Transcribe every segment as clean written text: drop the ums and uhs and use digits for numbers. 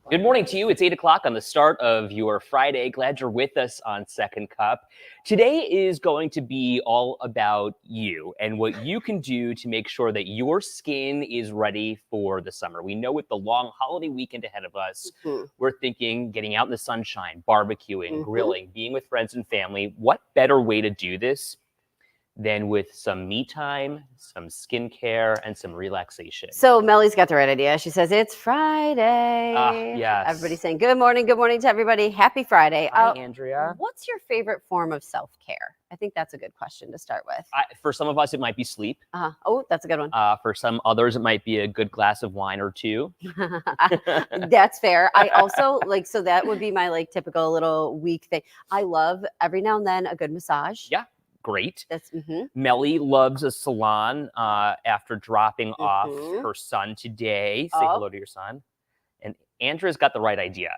Good morning to you. It's 8 o'clock on the start of your Friday. Glad you're with us on Second Cup. Today is going to be all about you and what you can do to make sure that your skin is ready for the summer. We know with the long holiday weekend ahead of us, we're thinking getting out in the sunshine, barbecuing, grilling, being with friends and family. What better way to do this than with some me time, some skincare, and some relaxation? So Melly's got the right idea. She says, it's Friday. Yes. Everybody's saying good morning to everybody. Happy Friday. Hi, Andrea. What's your favorite form of self-care? I think that's a good question to start with. For some of us, it might be sleep. Oh, that's a good one. For some others, it might be a good glass of wine or two. That's fair. I also so that would be my typical little week thing. I love every now and then a good massage. Yeah. Great. That's Melly loves a salon after dropping off her son today. Say hello to your son. And Andrea's got the right idea.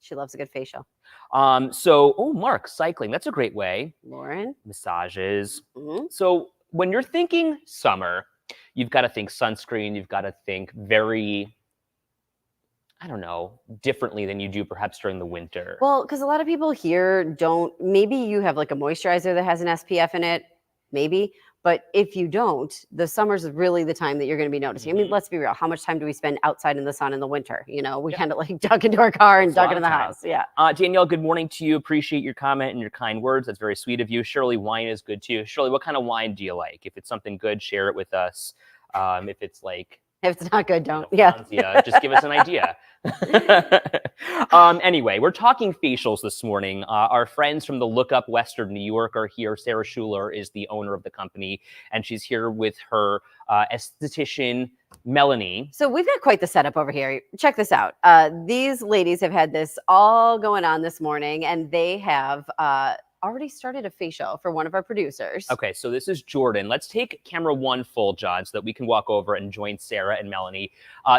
She loves a good facial. Mark, cycling. That's a great way. Lauren. Massages. So when you're thinking summer, you've got to think sunscreen. You've got to think very, differently than you do perhaps during the winter. Well, because a lot of people here maybe you have a moisturizer that has an SPF in it, maybe. But if you don't, the summer's really the time that you're going to be noticing. I mean, let's be real. How much time do we spend outside in the sun in the winter? We kind of duck into our car and duck into the house. Yeah. Danielle, good morning to you. Appreciate your comment and your kind words. That's very sweet of you. Shirley, wine is good too. Shirley, what kind of wine do you like? If it's something good, share it with us. If it's not good, don't. Just give us an idea. Anyway, we're talking facials this morning. Our friends from the Look Up Western New York are here. Sarah Schuler is the owner of the company, and she's here with her esthetician, Melanie. So we've got quite the setup over here. Check this out. These ladies have had this all going on this morning, and they have already started a facial for one of our producers. Okay, so this is Jordan. Let's take camera one full, John, so that we can walk over and join Sarah and Melanie.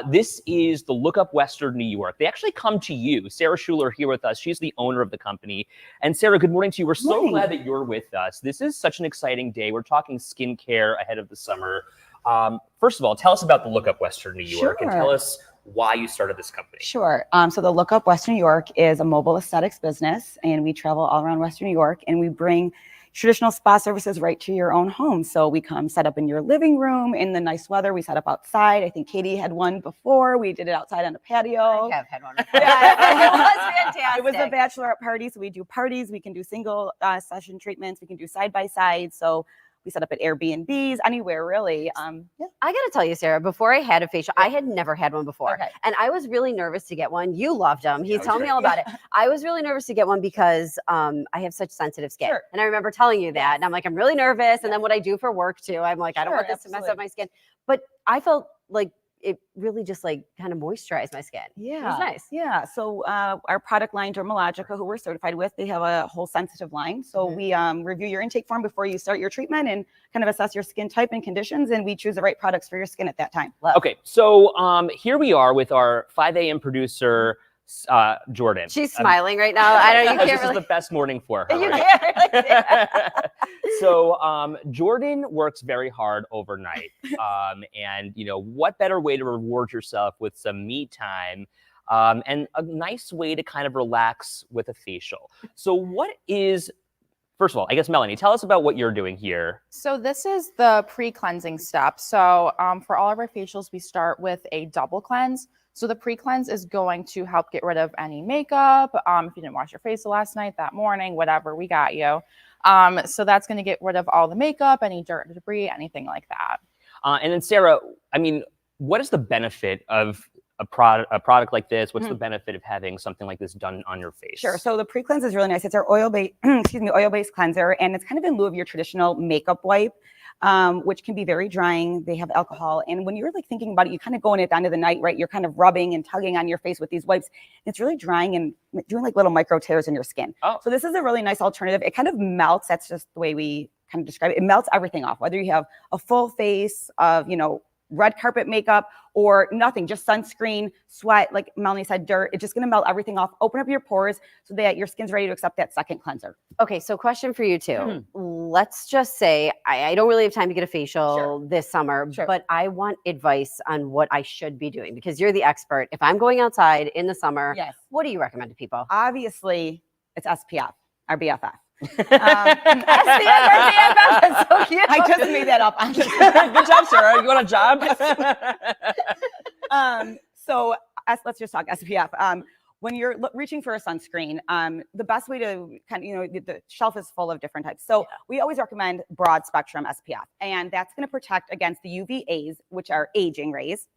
This is the Look Up Western New York. They actually come to you. Sarah Schuler here with us. She's the owner of the company. And Sarah, good morning to you. We're so glad that you're with us. This is such an exciting day. We're talking skincare ahead of the summer. First of all, tell us about the Look Up Western New York and tell us why you started this company. Sure. So the Look Up Western New York is a mobile aesthetics business, and we travel all around Western New York, and we bring traditional spa services right to your own home. So we come set up in your living room in the nice weather. We set up outside. I think Katie had one before. We did it outside on a patio. I have had one before. It was fantastic. It was a bachelorette party. So we do parties. We can do single session treatments. We can do side by side. So we set up at Airbnbs, anywhere really. I got to tell you, Sarah, before I had a facial, I had never had one before. Okay. And I was really nervous to get one. You loved them. He's telling me all about it. I was really nervous to get one because I have such sensitive skin. Sure. And I remember telling you that. And I'm like, I'm really nervous. And then what I do for work too, I'm like, I don't want this to mess up my skin. But I felt like it really just kind of moisturized my skin. Yeah. It was nice. Yeah. So our product line, Dermalogica, who we're certified with, they have a whole sensitive line. So we review your intake form before you start your treatment and kind of assess your skin type and conditions, and we choose the right products for your skin at that time. Okay. So here we are with our 5 a.m. producer, Jordan. She's smiling right now. I don't. You can't this really. is the best morning for her. You right? can't really. Yeah. So Jordan works very hard overnight, and what better way to reward yourself with some me time, and a nice way to kind of relax with a facial. So what is? First of all, I guess, Melanie, tell us about what you're doing here. So this is the pre-cleansing step. So for all of our facials, we start with a double cleanse. So the pre-cleanse is going to help get rid of any makeup. If you didn't wash your face last night, that morning, whatever, we got you. So that's going to get rid of all the makeup, any dirt and debris, anything like that. And then Sarah, I mean, what is the benefit of a product like this? What's the benefit of having something like this done on your face? Sure. So the pre-cleanse is really nice. It's our oil-based, oil-based cleanser, and it's kind of in lieu of your traditional makeup wipe, which can be very drying. They have alcohol, and when you're thinking about it, you kind of go in at the end of the night, right? You're kind of rubbing and tugging on your face with these wipes. It's really drying and doing little micro tears in your skin. Oh. So this is a really nice alternative. It kind of melts. That's just the way we kind of describe it. It melts everything off, whether you have a full face of, red carpet makeup or nothing, just sunscreen, sweat, like Melanie said, dirt. It's just going to melt everything off, open up your pores so that your skin's ready to accept that second cleanser. Okay, so question for you too. Let's just say I don't really have time to get a facial this summer, but I want advice on what I should be doing because you're the expert. If I'm going outside in the summer, what do you recommend to people? Obviously, it's SPF, our BFF. SPF, that's so cute. I just made that up. Good job, Sarah. You want a job? So let's just talk SPF. When you're reaching for a sunscreen, the best way to kind of, the shelf is full of different types. So we always recommend broad spectrum SPF, and that's going to protect against the UVAs, which are aging rays,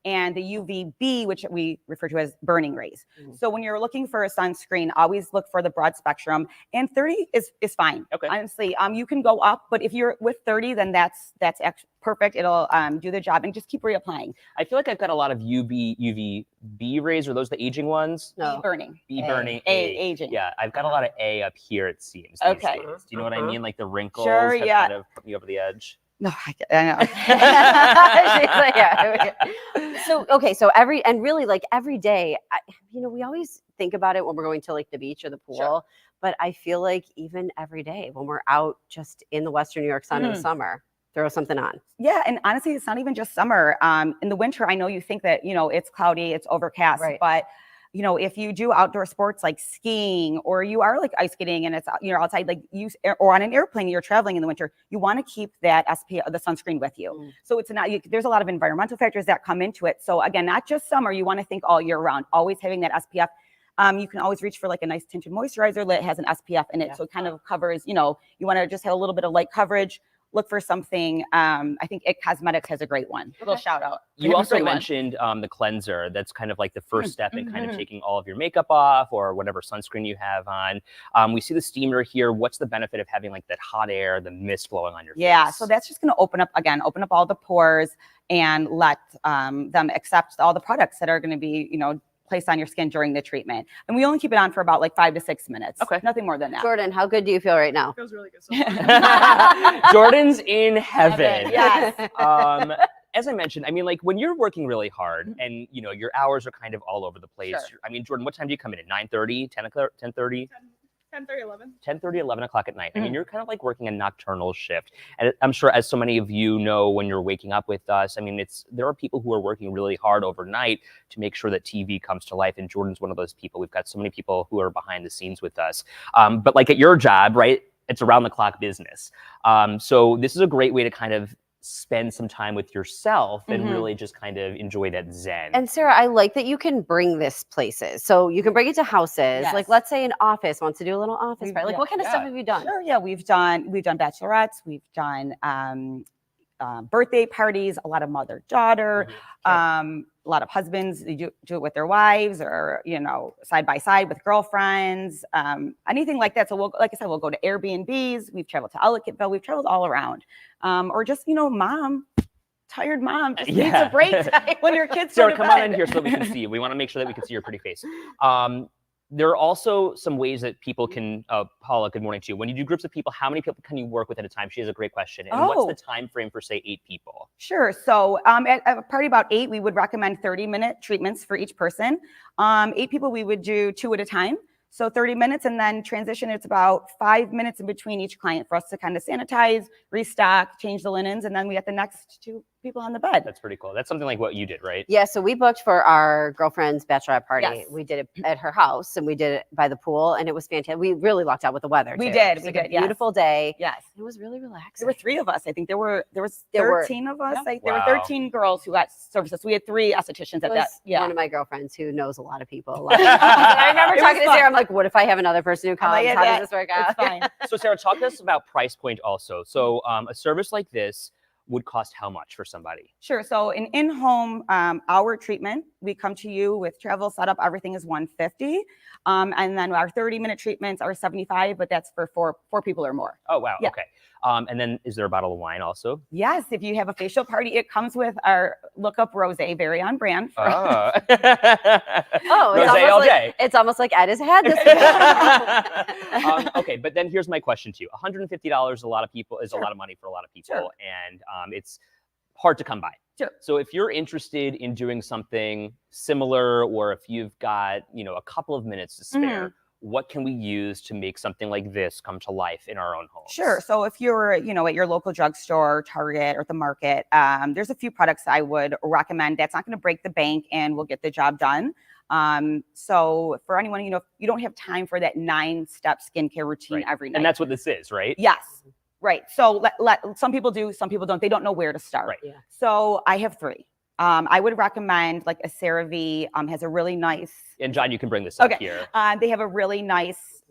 and the UVB, which we refer to as burning rays. So when you're looking for a sunscreen, always look for the broad spectrum, and 30 is fine. Okay. Honestly, you can go up, but if you're with 30, then that's perfect. It'll do the job, and just keep reapplying. I feel like I've got a lot of UVB rays. Are those the aging ones? No. Burning. Burning. Aging. Yeah, I've got a lot of A up here, it seems. Okay. Do you know what I mean? Like the wrinkles have kind of put me over the edge. No, I So know. so every day, we always think about it when we're going to like the beach or the pool, but I feel like even every day when we're out just in the Western New York sun in the summer, throw something on. Yeah, and honestly, it's not even just summer. In the winter, I know you think that it's cloudy, it's overcast, but if you do outdoor sports like skiing, or you are like ice skating and it's outside, like or on an airplane, you're traveling in the winter, you want to keep that SPF, the sunscreen with you. So it's not, there's a lot of environmental factors that come into it. So again, not just summer, you want to think all year round, always having that SPF. You can always reach for like a nice tinted moisturizer that has an SPF in it. So it kind of covers, you want to just have a little bit of light coverage. Look for something. I think IT Cosmetics has a great one. Little shout out. You also mentioned the cleanser. That's kind of like the first step in kind of taking all of your makeup off or whatever sunscreen you have on. We see the steamer here. What's the benefit of having like that hot air, the mist flowing on your face? Yeah, so that's just going to open up all the pores and let them accept all the products that are going to be, placed on your skin during the treatment. And we only keep it on for about like 5 to 6 minutes. Okay. Nothing more than that. Jordan, how good do you feel right now? It feels really good so far. Jordan's in heaven. Yes. As I mentioned, I mean, like when you're working really hard and your hours are kind of all over the place. I mean, Jordan, what time do you come in at? 9:30, 10:30? 10:30, 11. 10:30, 11 o'clock at night. I mean, you're kind of like working a nocturnal shift. And I'm sure, as so many of you know, when you're waking up with us, I mean, there are people who are working really hard overnight to make sure that TV comes to life. And Jordan's one of those people. We've got so many people who are behind the scenes with us. But like at your job, right, it's around the clock business. So this is a great way to kind of spend some time with yourself and really just kind of enjoy that zen. And Sarah, I like that you can bring this places. So you can bring it to houses. Like let's say an office wants to do a little office party. Like what kind of stuff have you done? Sure, yeah, we've done bachelorettes, we've done birthday parties, a lot of mother-daughter, a lot of husbands, they do it with their wives or, side by side with girlfriends, anything like that. So like I said, we'll go to Airbnbs. We've traveled to Ellicottville. We've traveled all around. Or just, tired mom just needs a break when your kids Sarah, come on in here so that we can see you. We want to make sure that we can see your pretty face. There are also some ways that people can, Paula, good morning to you. When you do groups of people, how many people can you work with at a time? She has a great question. And what's the time frame for, say, 8 people? Sure. So at a party about 8, we would recommend 30-minute treatments for each person. 8 people, we would do 2 at a time. So 30 minutes, and then transition, it's about 5 minutes in between each client for us to kind of sanitize, restock, change the linens, and then we get the next 2 people on the bed. That's pretty cool. That's something like what you did, right? Yeah, so we booked for our girlfriend's bachelorette party. Yes. We did it at her house, and we did it by the pool, and it was fantastic. We really lucked out with the weather. We too. did. It was a beautiful day. Yes. It was really relaxing. There were 3 of us. I think there was 13 of us. There were 13 girls who got services. So we had 3 estheticians at that. Yeah. One of my girlfriends who knows a lot of people. I remember talking to Sarah. I'm like, what if I have another person who comes? How does this work out? It's fine. So Sarah, talk to us about price point also. So a service like this would cost how much for somebody? Sure. So an in-home hour treatment, we come to you with travel setup, everything is $150. And then our 30-minute treatments are $75, but that's for four people or more. Oh, wow. Yeah. Okay. And then is there a bottle of wine also? Yes. If you have a facial party, it comes with our Look Up Rosé, very on brand. Oh, Rosé all day. It's almost like Ed has had this. Okay, but then here's my question to you. $150 is a lot of money for a lot of people, and it's hard to come by. Sure. So if you're interested in doing something similar, or if you've got, a couple of minutes to spare, what can we use to make something like this come to life in our own homes? Sure. So if you're, at your local drugstore, Target, or the market, there's a few products I would recommend that's not going to break the bank and will get the job done. So for anyone, if you don't have time for that 9-step skincare routine every night. And that's what this is, right? Yes. Right. So some people do, some people don't. They don't know where to start. Right. Yeah. So I have 3. I would recommend like a CeraVe has a really nice. And John, you can bring this up here. They have a really nice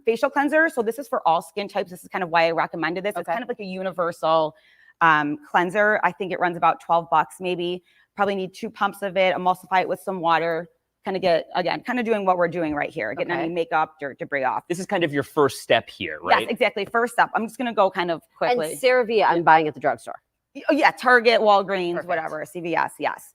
facial cleanser. So this is for all skin types. This is kind of why I recommended this. Okay. It's kind of like a universal cleanser. I think it runs about $12 maybe. Probably need 2 pumps of it, emulsify it with some water. Kind of doing what we're doing right here, getting any makeup, dirt, debris off. This is kind of your first step here, right? Yes, exactly. First step. I'm just going to go kind of quickly. And CeraVe, I'm buying at the drugstore. Oh, yeah, Target, Walgreens, Perfect. whatever, CVS, yes.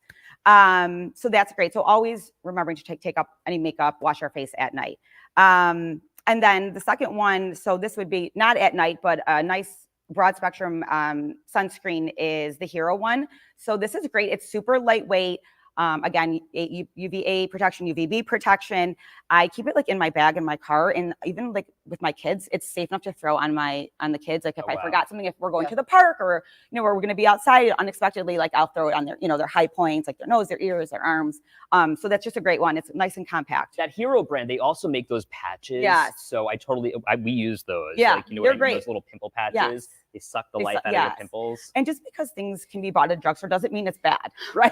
So that's great. So always remembering to take up any makeup, wash our face at night. And then the second one, so this would be not at night, but a nice broad spectrum sunscreen is the Hero one. So this is great. It's super lightweight. Again, UVA protection, UVB protection. I keep it like in my bag in my car, and even like with my kids, it's safe enough to throw on the kids. Like if I forgot something, if we're going to the park or where we're going to be outside unexpectedly, like I'll throw it on their their high points, like their nose, their ears, their arms. So that's just a great one. It's nice and compact. That Hero brand, they also make those patches. Yes. So we use those. Yeah, like, they're great. Those little pimple patches. Yes. They suck the life out of your pimples. And just because things can be bought at a drugstore doesn't mean it's bad. Right.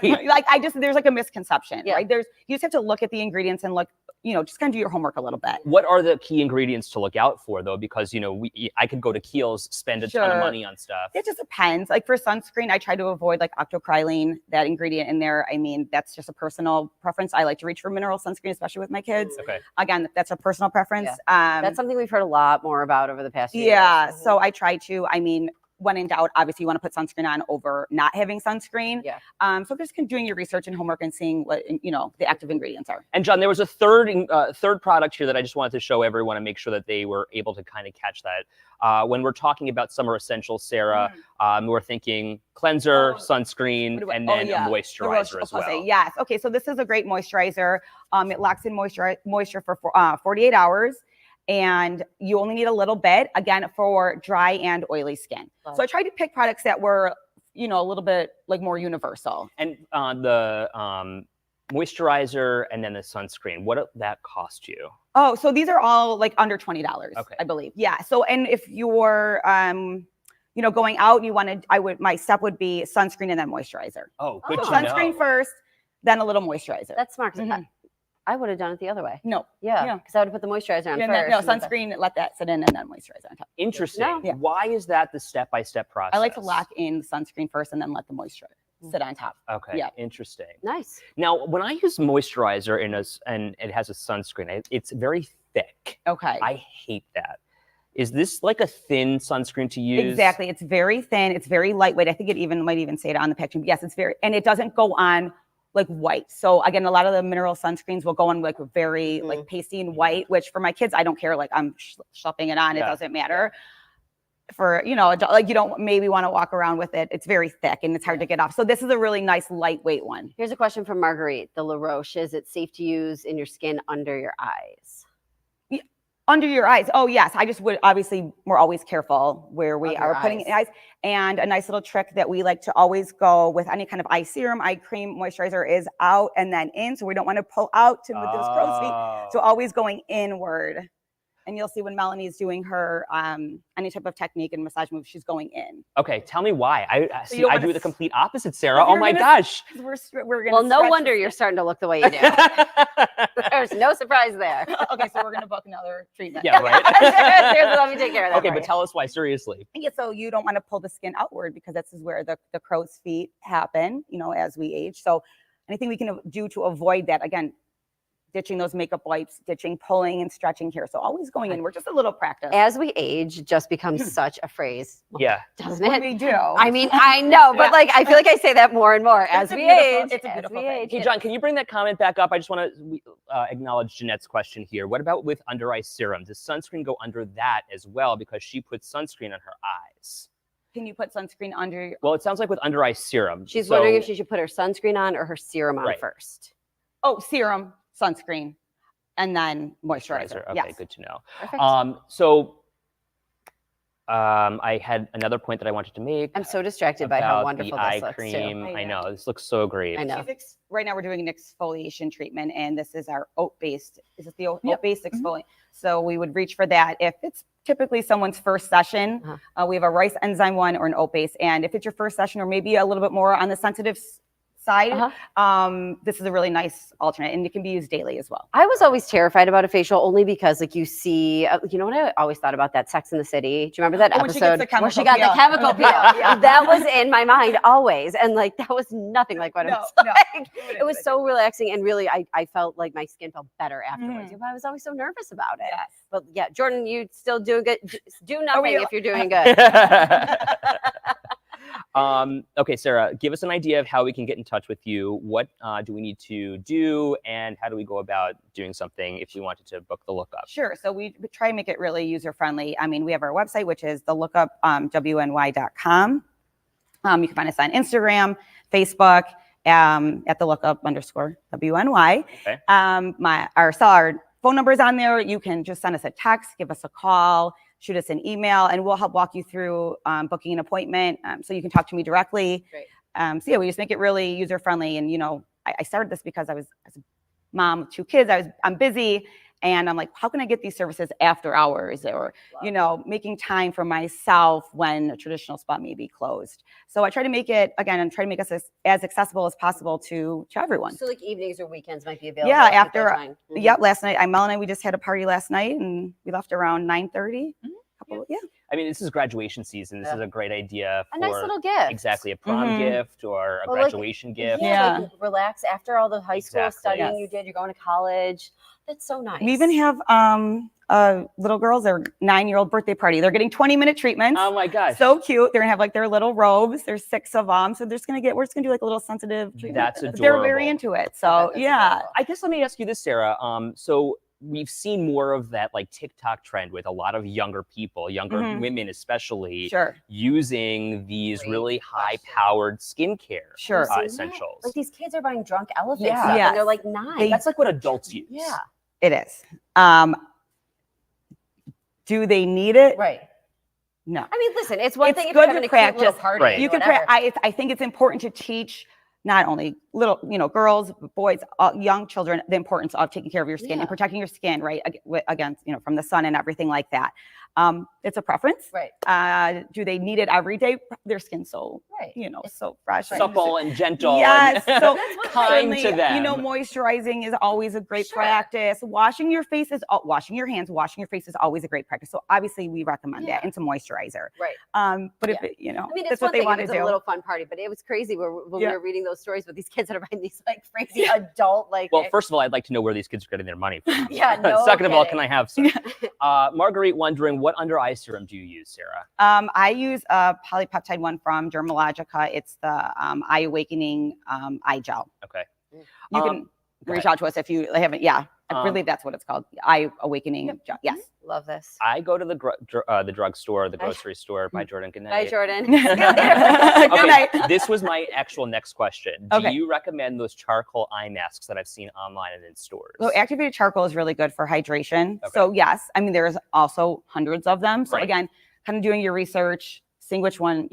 There's like a misconception, right? You just have to look at the ingredients and look, just kind of do your homework a little bit. What are the key ingredients to look out for though? Because, I could go to Kiehl's, spend a ton of money on stuff. It just depends. Like for sunscreen, I try to avoid like octocrylene, that ingredient in there. I mean, that's just a personal preference. I like to reach for mineral sunscreen, especially with my kids. Okay. Again, that's a personal preference. Yeah. That's something we've heard a lot more about over the past few years. Yeah. So I try to, when in doubt, obviously you want to put sunscreen on over not having sunscreen. Yeah. So just doing your research and homework and seeing what, the active ingredients are. And John, there was a third product here that I just wanted to show everyone and make sure that they were able to kind of catch that. When we're talking about summer essentials, Sarah, we're thinking cleanser, sunscreen, and then a moisturizer as well. Yes. Okay. So this is a great moisturizer. It locks in moisture for 48 hours. And you only need a little bit, again, for dry and oily skin. So I tried to pick products that were, a little bit like more universal. And the moisturizer and then the sunscreen, what did that cost you? Oh, so these are all like under $20, I believe. Yeah. So, and if you're, going out, my step would be sunscreen and then moisturizer. Oh, good to know. Sunscreen first, then a little moisturizer. That's smart. I would have done it the other way. No. Yeah. Because I would have put the moisturizer on first. No, sunscreen, let that sit in, and then moisturizer on top. Interesting. No. Yeah. Why is that the step-by-step process? I like to lock in the sunscreen first and then let the moisturizer sit on top. Okay. Yeah. Interesting. Nice. Now, when I use moisturizer and it has a sunscreen, it's very thick. Okay. I hate that. Is this like a thin sunscreen to use? Exactly. It's very thin. It's very lightweight. I think it might even say it on the packaging. But yes, it's and it doesn't go on like white. So again, a lot of the mineral sunscreens will go on like very like pasty and white, which for my kids, I don't care. Like I'm schlepping it on. It doesn't matter. For, like you don't maybe want to walk around with it. It's very thick and it's hard to get off. So this is a really nice lightweight one. Here's a question from Marguerite. The La Roche, is it safe to use in your skin under your eyes? Under your eyes. Oh, yes. I just would, obviously, we're always careful where we Under are putting it in the eyes. eyes. And a nice little trick that we like to always go with any kind of eye serum, eye cream, moisturizer is out and then in. So we don't want to pull out with those crow's feet. So always going inward. And you'll see when Melanie's doing her any type of technique and massage move, she's going in. Okay, tell me why. I do the complete opposite, Sarah. Well, Oh my gosh. We're gonna Well, no stretch wonder the you're skin. starting to look the way you do. There's no surprise there. Okay, so we're gonna book another treatment. Yeah, right. Seriously, let me take care of that. Okay, for but you. tell us why, seriously. Yeah, so you don't want to pull the skin outward because this is where the crow's feet happen, as we age. So anything we can do to avoid that, again, ditching those makeup wipes, ditching, pulling and stretching here. So always going in. We're just a little practice. As we age just becomes such a phrase. Yeah. Doesn't What it? we do. I mean, I know, but like I feel like I say that more and more as It's a we beautiful- age. it's a as beautiful we thing. age. Hey, John, can you bring that comment back up? I just want to acknowledge Jeanette's question here. What about with under eye serum? Does sunscreen go under that as well? Because she puts sunscreen on her eyes. Can you put sunscreen under your, Well, it sounds like with under eye serum. She's So- wondering if she should put her sunscreen on or her serum on Right. first. oh, serum, sunscreen, and then moisturizer. Okay, Yes. good to know. Perfect. I had another point that I wanted to make. I'm so distracted by how about wonderful the eye this looks cream. too. I I know. know this looks so great. I know. Right now we're doing an exfoliation treatment, and this is our oat-based. Is it the Yep. oat-based exfoliant? So we would reach for that. If it's typically someone's first session, we have a rice enzyme one or an oat-based. And if it's your first session or maybe a little bit more on the sensitive side, this is a really nice alternate, and it can be used daily as well. I was always terrified about a facial only because, like, you see, you know what I always thought about? That Sex in the City. Do you remember that When she gets episode the where she chemical got the peel. chemical peel? Yeah. That was in my mind always, and like that was nothing like what it was No. like. It was so relaxing, and really, I felt like my skin felt better afterwards. But I was always so nervous about it. Yes. But yeah, Jordan, you still doing good. Do we nothing all- if you're doing good. Okay, Sarah, give us an idea of how we can get in touch with you. What do we need to do, and how do we go about doing something if we wanted to book the lookup? Sure. So we try to make it really user friendly. I mean, we have our website, which is the lookup.wny.com. You can find us on Instagram, Facebook, at the lookup_WNY. Okay. Our phone number is on there. You can just send us a text, give us a call, shoot us an email, and we'll help walk you through booking an appointment, so you can talk to me directly. Great. So yeah, we just make it really user friendly. And I started this because I was as a mom of 2 kids. I'm busy, and I'm like, how can I get these services after hours, or making time for myself when a traditional spa may be closed. So I try to make it and try to make us as accessible as possible to everyone. So like evenings or weekends might be available. Yeah, at that after time. Mhm. Yep, last night, Mel and I, we just had a party last night, and we left around 9:30. Yeah. I mean, this is graduation season. This is a great idea for A nice little gift. exactly a prom Mhm. gift or a Well, like, graduation gift. Yeah, like relax after all the high school Exactly. studying Yes. you did. You're going to college. That's so nice. We even have little girls, their 9-year-old birthday party. They're getting 20-minute treatments. Oh my gosh. So cute. They're gonna have like their little robes. There's 6 of them. So we're just gonna do like a little sensitive treatment. That's They're very adorable. into it. So That's yeah. adorable. I guess let me ask you this, Sarah. So we've seen more of that like TikTok trend with a lot of younger people, younger Mhm. women especially, Sure. using these Great really question. high-powered skincare Sure. I've seen that. essentials. Like these kids are buying drunk elephant Yeah. stuff, Yes. and they're like 9. That's like what adults use. yeah, It is. Do they need it? right. No. I mean, listen, it's one It's thing if good you're to having a cute little practice. party. Right. You can whatever. I think it's important to teach not only little, girls, boys, young children, the importance of taking care of your skin Yeah. and protecting your skin, right, against, from the sun and everything like that. It's a preference. Right. Do they need it every day? Their skin's so, Right. so fresh. and Supple and gentle. Yes, and so kind to certainly, them. moisturizing is always a great Sure. practice. Washing your face is, washing your hands, washing your face is always a great practice. So obviously we recommend Yeah. that into moisturizer. Right. But if Yeah. it, I mean, that's it's what one they thing want if to it's do. a little fun party, but it was crazy when we Yeah. were reading those stories with these kids that are buying these like crazy adult Well, first of all, I'd like to know where these kids are getting their money from. yeah, no Second of all, kidding. can I have some? Marguerite wondering, what under eye serum do you use, Sarah? I use a polypeptide one from Dermalogica. It's the Eye Awakening eye gel. Okay. You Um, can go reach ahead. out to us if you haven't. Yeah, I Um, believe that's what it's called. Eye Awakening gel. Yes. Love this. I go to the drugstore, the grocery store. Bye, Jordan. Good night. Bye, Jordan. Good night. This was my actual next question. Okay. Do you recommend those charcoal eye masks that I've seen online and in stores? So activated charcoal is really good for hydration. Okay. So yes, I mean there's also hundreds of them. So Right. again, kind of doing your research, seeing which one,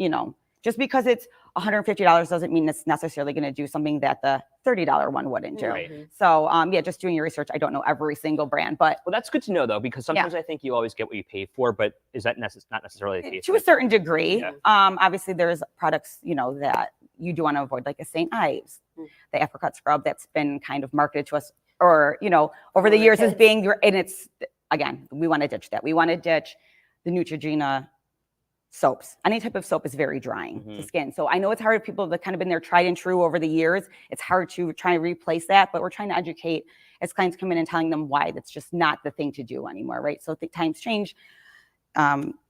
just because it's $150 doesn't mean it's necessarily going to do something that the $30 one wouldn't do. Right. So yeah, just doing your research. I don't know every single brand, but Well, that's good to know though, because sometimes I think you always get what you pay for, but is that not necessarily the case? to a certain degree, Yeah. obviously there's products, that you do want to avoid, like a St. Ives, the apricot scrub that's been kind of marketed to us, or, over the the years as kids. being and it's, again, we want to ditch that. We want to ditch the Neutrogena soaps. Any type of soap is very drying to Mhm. skin. So I know it's hard for people that kind of been there tried and true over the years. It's hard to try and replace that, but we're trying to educate as clients come in and telling them why that's just not the thing to do anymore, right? So times change,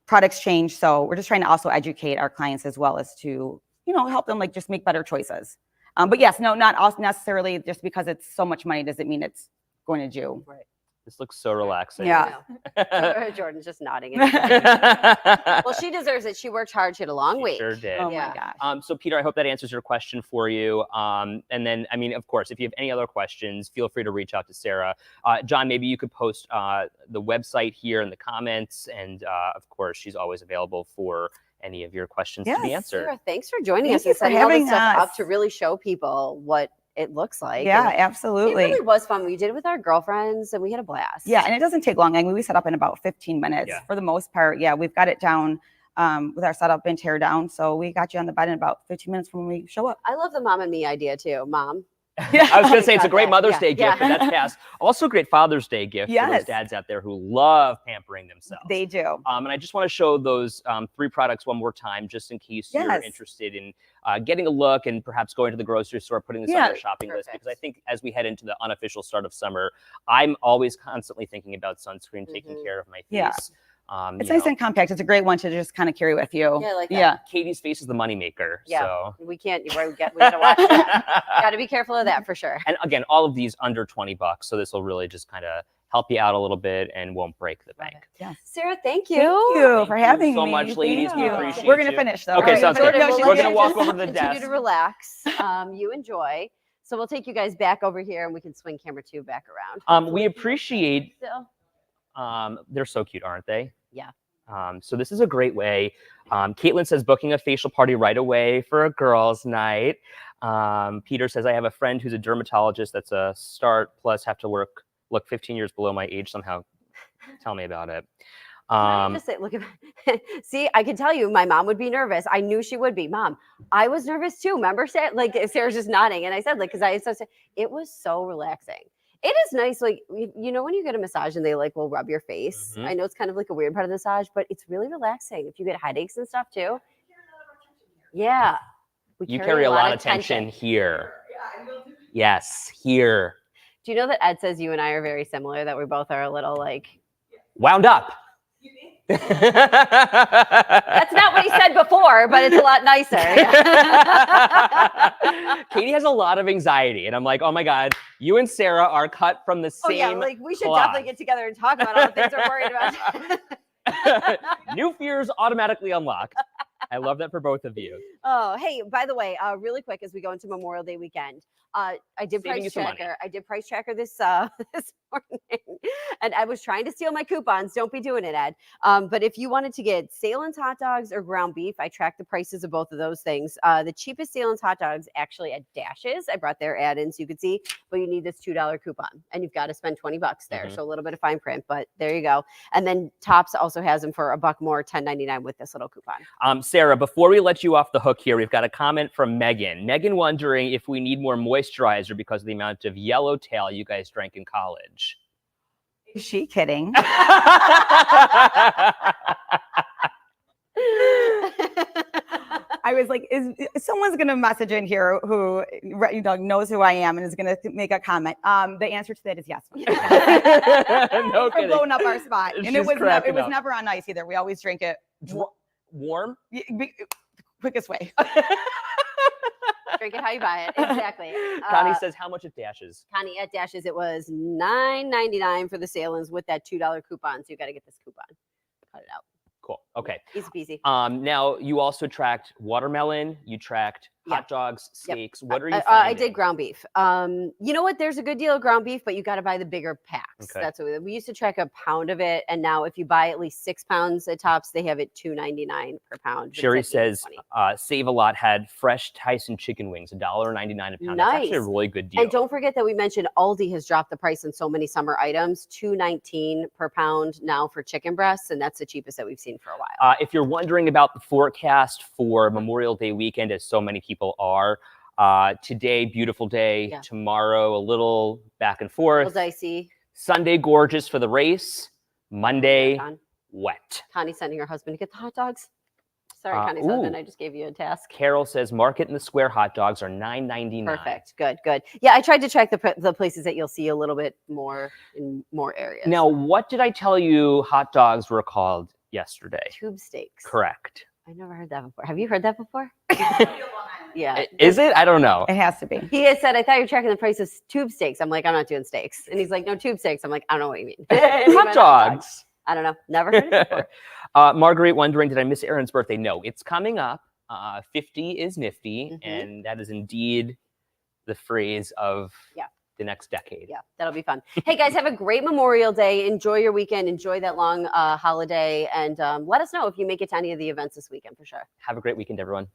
products change. So we're just trying to also educate our clients as well as to, help them like just make better choices. But yes, no, not necessarily just because it's so much money doesn't mean it's going to do. Right. This looks so relaxing. Yeah. Jordan's just nodding. Well, she deserves it. She worked hard. She had a long week. Sure did. Oh Yeah. my gosh. So Peter, I hope that answers your question for you. And then, I mean, of course, if you have any other questions, feel free to reach out to Sarah. John, maybe you could post the website here in the comments. And of course, she's always available for any of your questions to be Yes, answered. Sarah, thanks for joining Thank us you and for setting all this having stuff up us. to really show people what it looks like. Yeah, And absolutely. it really was fun. We did it with our girlfriends and we had a blast. Yeah, and it doesn't take long. I mean, we set up in about 15 minutes Yeah. for the most part. Yeah, we've got it down with our setup and tear down. So we got you on the bed in about 15 minutes from when we show up. I love the mom and me idea too. Mom. I was going to say it's a Got great that. Mother's Yeah. Day gift, Yeah. but that's past. Also, a great Father's Day gift for those Yes. dads out there who love pampering themselves. They do. And I just want to show those 3 products one more time, just in case you're Yes. interested in getting a look and perhaps going to the grocery store, putting this on Yeah. your shopping list. Perfect. Because I think as we head into the unofficial start of summer, I'm always constantly thinking about sunscreen, taking Mhm. care of my face. Yeah. It's you nice know, and compact. It's a great one to just kind of carry with you. Yeah, I like that. Yeah. Katie's face is the moneymaker. Yeah. So. We can't, we gotta watch that. Gotta be careful of that for sure. And again, all of these under $20. So this will really just kind of help you out a little bit and won't break the bank. Sarah, thank you. Thank you for Thank you having so me. much, ladies. Thank We you. appreciate We're gonna you. finish though. Okay, All right. sounds Jordan, good. we'll We're let gonna you walk just over to the continue desk. to relax. You enjoy. So we'll take you guys back over here and we can swing camera 2 back around. We appreciate. Still. They're so cute, aren't they? Yeah. So this is a great way. Caitlin says booking a facial party right away for a girls' night. Peter says I have a friend who's a dermatologist. That's a start. Plus have to look 15 years below my age somehow. Tell me about it. Can I just say, look at see, I can tell you my mom would be nervous. I knew she would be. Mom, I was nervous too. Remember, Sarah? Like Sarah's just nodding. And I said, like, because it was so relaxing. It is nice, like, you know, when you get a massage and they like will rub your face. Mhm. I know it's kind of like a weird part of the massage, but it's really relaxing. If you get headaches and stuff too. Yeah. You carry a lot of tension here. Yes, here. Do you know that Ed says you and I are very similar, that we both are a little like, Wound up. that's not what he said before, but it's a lot nicer. Katie has a lot of anxiety, and I'm like, oh my God, you and Sarah are cut from the Oh same yeah, like we should cloth. definitely get together and talk about all the things we're worried about. New fears automatically unlocked. I love that for both of you. Oh, hey, by the way, really quick as we go into Memorial Day weekend, I did Saving you price some money. tracker. I did price tracker this this morning, and I was trying to steal my coupons. Don't be doing it, Ed. But if you wanted to get Salem's hot dogs or ground beef, I tracked the prices of both of those things. The cheapest Salem's hot dogs actually at Dashes. I brought their ad in so you could see, but you need this $2 coupon, and you've got to spend $20 there. Mhm. So a little bit of fine print, but there you go. And then Tops also has them for $1 more, $10.99 with this little coupon. Sarah, before we let you off the hook here, we've got a comment from Megan. Megan wondering if we need more moisturizer because of the amount of yellowtail you guys drank in college. Is she kidding? I was like, is someone's gonna message in here who knows who I am and is gonna make a comment? The answer to that is yes. No For kidding. blowing up our spot, and She's it was cracking up. never on ice either. We always drink it Warm? quickest way. Drink it how you buy it. Exactly. Connie says how much it dashes. Connie at Dashes, it was $9.99 for the Salem's with that $2 coupon. So you got to get this coupon. Cut it out. Cool. Okay. Easy peasy. Now you also tracked watermelon. You tracked hot dogs, Yep. steaks. What are you? I finding? did ground beef. You know what? There's a good deal of ground beef, but you got to buy the bigger packs. Okay. That's what we used to track a pound of it, and now if you buy at least 6 pounds at Tops, they have it $2.99 per pound. but Sherry it's at says $8.20. Save a Lot had fresh Tyson chicken wings, $1.99 a pound. That's actually a Nice. really good deal. And don't forget that we mentioned Aldi has dropped the price on so many summer items, $2.19 per pound now for chicken breasts, and that's the cheapest that we've seen for a while. If you're wondering about the forecast for Memorial Day weekend, as so many people are, today, beautiful day. Yeah. Tomorrow, a little back and A little forth. dicey. Sunday, gorgeous for the race. Monday, Con- wet. Connie's sending her husband to get the hot dogs. Sorry, Connie's ooh. husband. I just gave you a task. Carol says Market in the Square hot dogs are $9.99. Perfect. Good. Yeah, I tried to track the places that you'll see a little bit more in more areas. Now, what did I tell you hot dogs were called yesterday? tube steaks. Correct. I never heard that before. Have you heard that before? Yeah. Is it? I don't know. It has to be. He had said, I thought you were tracking the price of tube steaks. I'm like, I'm not doing steaks. And he's like, no, tube steaks. I'm like, I don't know what you mean. And he Hot meant dogs. I don't know. Never heard it before. Marguerite wondering, did I miss Aaron's birthday? No, it's coming up. 50 is nifty, Mhm. and that is indeed the phrase of Yeah. the next decade. Yeah, that'll be fun. Hey guys, have a great Memorial Day. Enjoy your weekend. Enjoy that long holiday. And let us know if you make it to any of the events this weekend for sure. Have a great weekend, everyone.